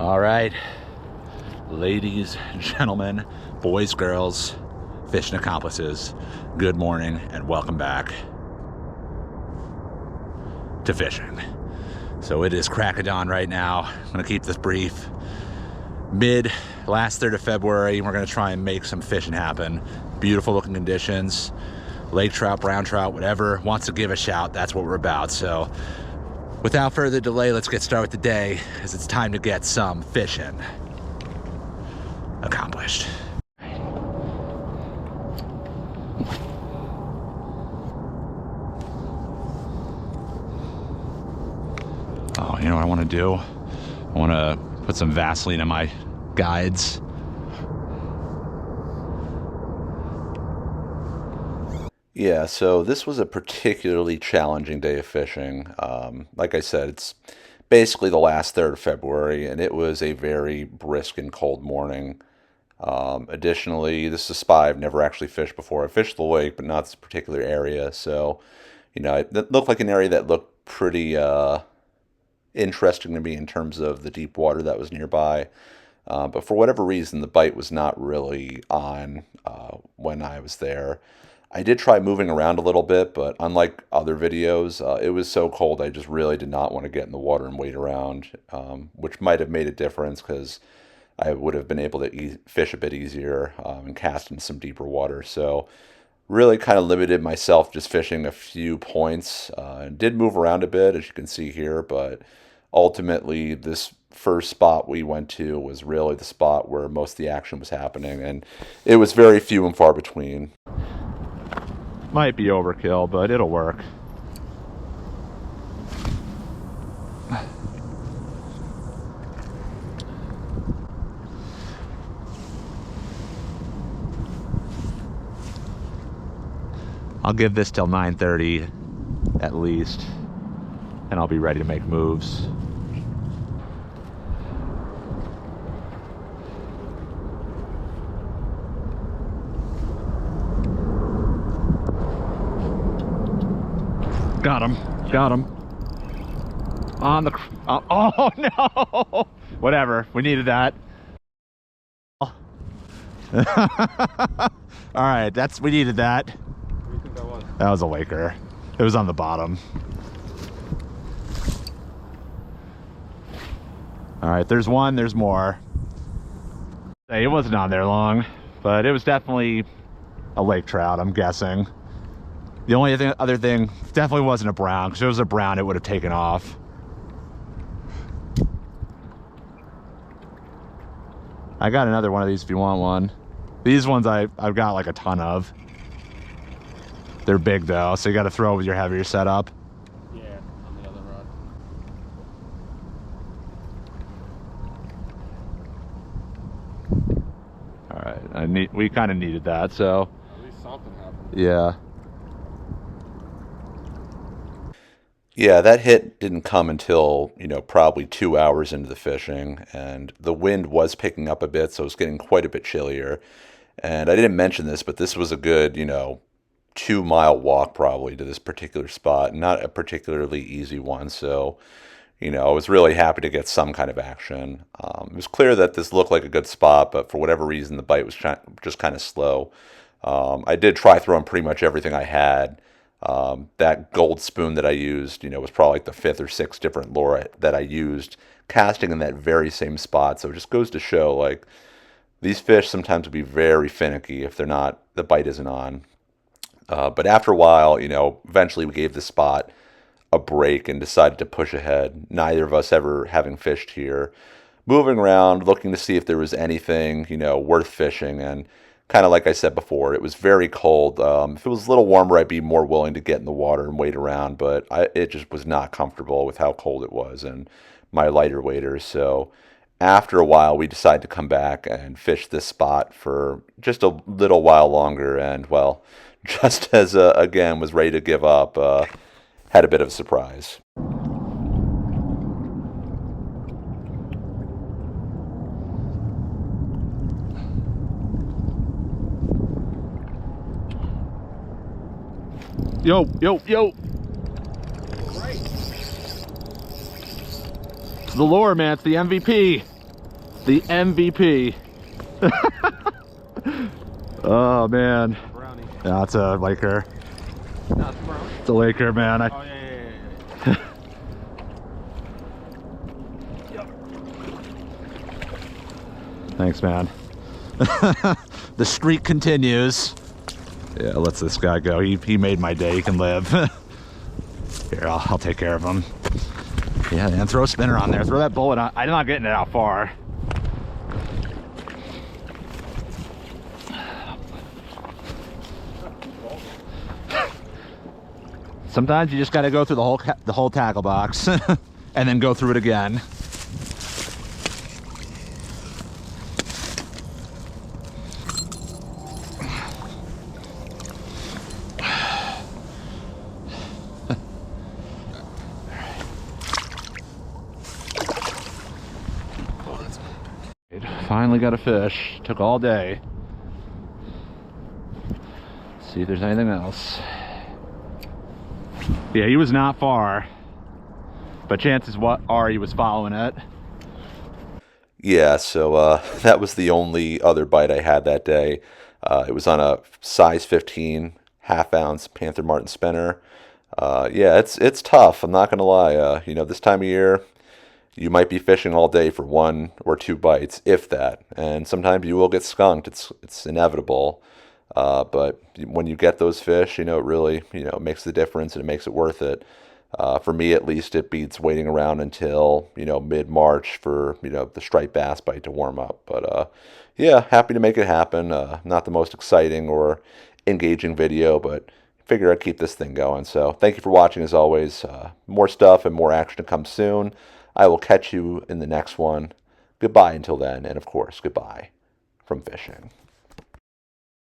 All right, ladies, gentlemen, boys, girls, fishing accomplices, good morning and welcome back to fishing. So it is crack of dawn right now. I'm gonna keep this brief. Last third of February, we're gonna try and make some fishing happen. Beautiful looking conditions, lake trout, brown trout, whatever wants to give a shout, that's what we're about. So without further delay, let's get started with the day, because it's time to get some fishing accomplished. Oh, you know what I want to do? I want to put some Vaseline in my guides. Yeah, so this was a particularly challenging day of fishing. Like I said, it's basically the last third of February, and it was a very brisk and cold morning. Additionally, this is a spot I've never actually fished before. I fished the lake, but not this particular area. So, it looked like an area that looked pretty interesting to me in terms of the deep water that was nearby. But for whatever reason, the bite was not really on when I was there. I did try moving around a little bit, but unlike other videos, it was so cold I just really did not want to get in the water and wait around, which might have made a difference because I would have been able to fish a bit easier and cast in some deeper water. So really kind of limited myself just fishing a few points. Did move around a bit, as you can see here, but ultimately this first spot we went to was really the spot where most of the action was happening, and it was very few and far between. Might be overkill, but it'll work. I'll give this till 9:30 at least, and I'll be ready to make moves. Got him. On the... oh, no! Whatever, we needed that. All right, we needed that. What do you think that was? That was a laker. It was on the bottom. All right, there's one, there's more. Hey, it wasn't on there long, but it was definitely a lake trout, I'm guessing. The only other thing definitely wasn't a brown, because if it was a brown, it would have taken off. I got another one of these if you want one. These ones I've got like a ton of. They're big though, so you got to throw with your heavier setup. Yeah, on the other rod. All right, we kind of needed that, so. At least something happened. Yeah. Yeah, that hit didn't come until, probably 2 hours into the fishing, and the wind was picking up a bit, so it was getting quite a bit chillier. And I didn't mention this, but this was a good, 2-mile walk probably to this particular spot, not a particularly easy one. So, I was really happy to get some kind of action. It was clear that this looked like a good spot, but for whatever reason, the bite was just kind of slow. I did try throwing pretty much everything I had. That gold spoon that I used, was probably like the 5th or 6th different lure that I used, casting in that very same spot. So it just goes to show, like, these fish sometimes will be very finicky if the bite isn't on. But after a while, eventually we gave the spot a break and decided to push ahead. Neither of us ever having fished here. Moving around, looking to see if there was anything, worth fishing. And kind of like I said before, it was very cold. If it was a little warmer, I'd be more willing to get in the water and wait around, but it just was not comfortable with how cold it was and my lighter waders. So after a while, we decided to come back and fish this spot for just a little while longer. And, well, just as, again, was ready to give up, had a bit of a surprise. Yo. Right. It's the lure, man. It's the MVP. The MVP. Oh man. Brownie. Yeah, it's a Laker. No, it's brownie. It's a Laker, man. Oh, yeah. Thanks, man. The streak continues. Yeah, let's this guy go. He made my day. He can live. Here, I'll take care of him. Yeah, and throw a spinner on there. Throw that bullet on. I'm not getting it out far. Sometimes you just got to go through the whole tackle box and then go through it again. Finally got a fish. Took all day. See if there's anything else. Yeah, he was not far, but chances are he was following it. Yeah, so that was the only other bite I had that day. It was on a size 15 half-ounce Panther Martin spinner. Yeah, it's tough. I'm not gonna lie. You know, this time of year, you might be fishing all day for 1 or 2 bites, if that. And sometimes you will get skunked. It's inevitable. But when you get those fish, you know, it really, you know, makes the difference and it makes it worth it. For me, at least, it beats waiting around until, you know, mid-March for, you know, the striped bass bite to warm up. But, yeah, happy to make it happen. Not the most exciting or engaging video, but figure I'd keep this thing going. So thank you for watching, as always. More stuff and more action to come soon. I will catch you in the next one. Goodbye until then, and of course, goodbye from Fishin.